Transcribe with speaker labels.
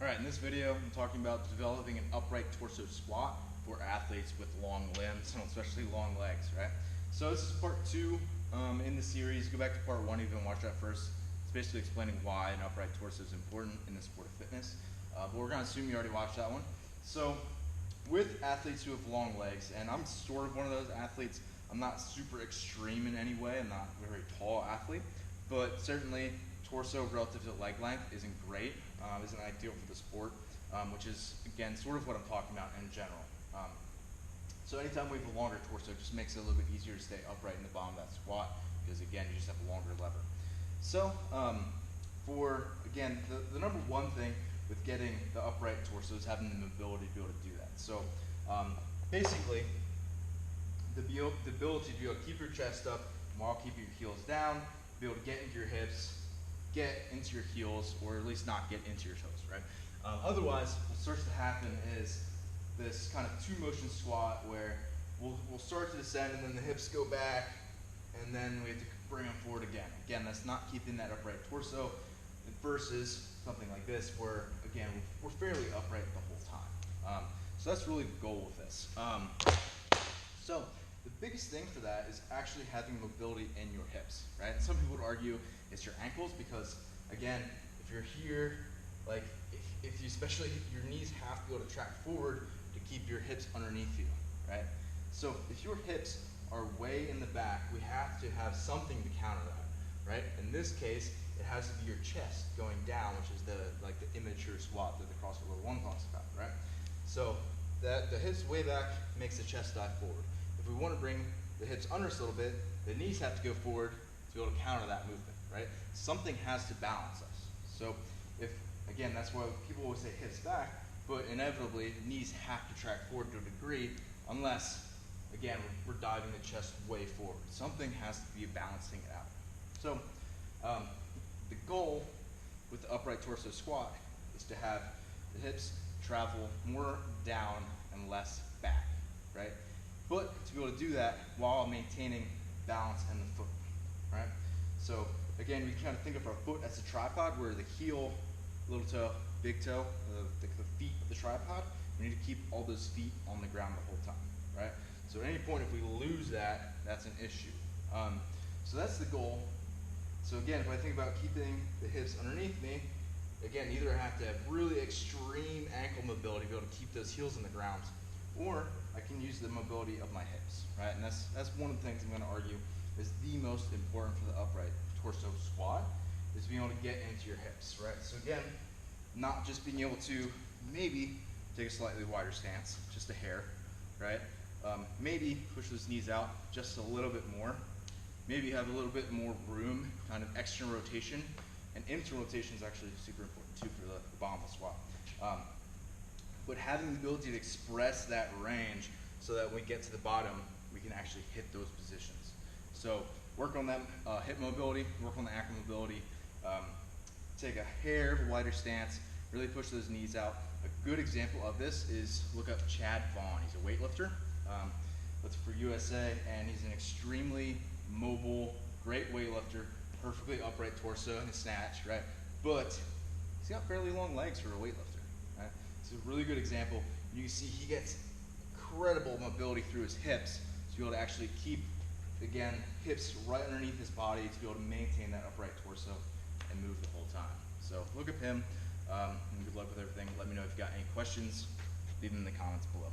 Speaker 1: Alright, in this video I'm talking about developing an upright torso squat for athletes with long limbs and especially long legs, right? So this is part 2 in the series. Go back to part 1 if you didn't watch that first. It's basically explaining why an upright torso is important in the sport of fitness. But we're going to assume you already watched that one. So with athletes who have long legs, and I'm sort of one of those athletes, I'm not super extreme in any way, I'm not a very tall athlete, but certainly torso relative to leg length isn't great, isn't ideal for the sport, which is, again, sort of what I'm talking about in general. So anytime we have a longer torso, it just makes it a little bit easier to stay upright in the bottom of that squat, because again, you just have a longer lever. So for, again, the number one thing with getting the upright torso is having the mobility to be able to do that. So basically, the ability to be able to keep your chest up while keeping your heels down, be able to get into your hips, get into your heels, or at least not get into your toes, right? Otherwise, what starts to happen is this kind of two-motion squat where we'll start to descend and then the hips go back and then we have to bring them forward again. Again, that's not keeping that upright torso versus something like this where, again, we're fairly upright the whole time. So that's really the goal with this. So the biggest thing for that is actually having mobility in your hips, right? And some people would argue it's your ankles because, again, if you're here, like if you, especially your knees have to be able to track forward to keep your hips underneath you, right? So if your hips are way in the back, we have to have something to counter that, right? In this case, it has to be your chest going down, which is the immature squat that the CrossFit Level 1 talks about, right? So that the hips way back makes the chest dive forward. If we want to bring the hips under us a little bit, the knees have to go forward to be able to counter that movement, right? Something has to balance us. So if, again, that's why people always say hips back, but inevitably knees have to track forward to a degree unless, again, we're diving the chest way forward. Something has to be balancing it out. So the goal with the upright torso squat is to have the hips travel more down and less back, right? But to be able to do that while maintaining balance in the foot, right? So again, we kind of think of our foot as a tripod where the heel, little toe, big toe, the feet of the tripod, we need to keep all those feet on the ground the whole time, right? So at any point, if we lose that, that's an issue. So that's the goal. So again, if I think about keeping the hips underneath me, again, either I have to have really extreme ankle mobility to be able to keep those heels in the ground, or I can use the mobility of my hips, right? And that's one of the things I'm going to argue is the most important for the upright torso squat, is being able to get into your hips, right? So again, not just being able to maybe take a slightly wider stance, just a hair, right? Maybe push those knees out just a little bit more. Maybe have a little bit more room, kind of external rotation. And internal rotation is actually super important too for the bottom of the squat. But having the ability to express that range so that when we get to the bottom, we can actually hit those positions. So work on that hip mobility, work on the ankle mobility, take a hair of a wider stance, really push those knees out. A good example of this is look up Chad Vaughn. He's a weightlifter. That's for USA, and he's an extremely mobile, great weightlifter, perfectly upright torso in his snatch, right? But he's got fairly long legs for a weightlifter, right? It's a really good example. You can see he gets incredible mobility through his hips to be able to actually keep, again, hips right underneath his body to be able to maintain that upright torso and move the whole time. So look at him, and good luck with everything. Let me know if you've got any questions. Leave them in the comments below.